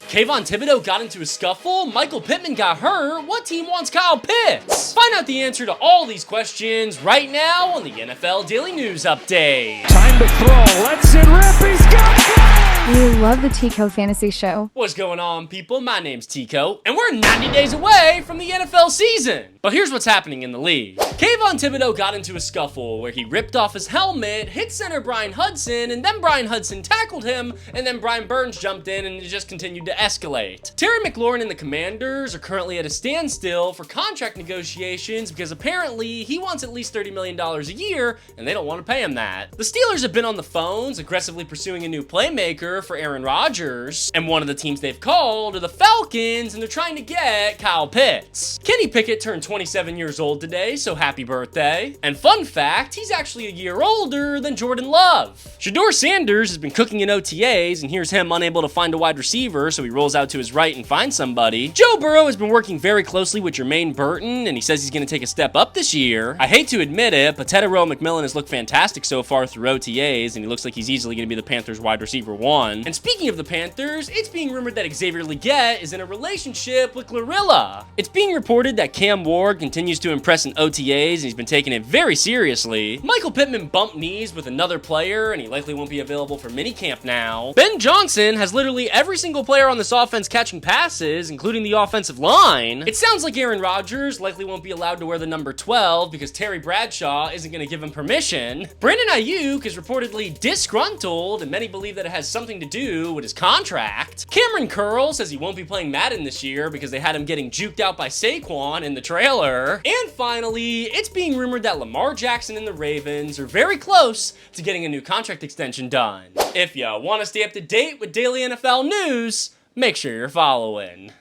Kayvon Thibodeau got into a scuffle, Michael Pittman got hurt, what team wants Kyle Pitts? Find out the answer to all these questions right now on the NFL Daily News Update. Time to throw, let's it rip, he's got it! We love the Tico Fantasy Show. What's going on, people? My name's Tico, and we're 90 days away from the NFL season. But here's what's happening in the league. Kayvon Thibodeau got into a scuffle where he ripped off his helmet, hit center Brian Hudson, and then Brian Hudson tackled him, and then Brian Burns jumped in, and it just continued to escalate. Terry McLaurin and the Commanders are currently at a standstill for contract negotiations because apparently he wants at least $30 million a year, and they don't want to pay him that. The Steelers have been on the phones aggressively pursuing a new playmaker for Aaron Rodgers, and one of the teams they've called are the Falcons, and they're trying to get Kyle Pitts. Kenny Pickett turned 27 years old today, so happy birthday. And fun fact, he's actually a year older than Jordan Love. Shedeur Sanders has been cooking in OTAs, and here's him unable to find a wide receiver, so he rolls out to his right and finds somebody. Joe Burrow has been working very closely with Jermaine Burton, and he says he's going to take a step up this year. I hate to admit it, but Tetairoa McMillan has looked fantastic so far through OTAs, and he looks like he's easily going to be the Panthers wide receiver 1. And speaking of the Panthers, it's being rumored that Xavier Legette is in a relationship with Glorilla. It's being reported that Cam Ward continues to impress in OTAs, and he's been taking it very seriously. Michael Pittman bumped knees with another player, and he likely won't be available for minicamp now. Ben Johnson has literally every single player on this offense catching passes, including the offensive line. It sounds like Aaron Rodgers likely won't be allowed to wear the number 12 because Terry Bradshaw isn't going to give him permission. Brandon Ayuk is reportedly disgruntled, and many believe that it has something to do with his contract. Cameron Curl says he won't be playing Madden this year because they had him getting juked out by Saquon in the trailer. And finally, it's being rumored that Lamar Jackson and the Ravens are very close to getting a new contract extension done. If you want to stay up to date with daily NFL news, make sure you're following.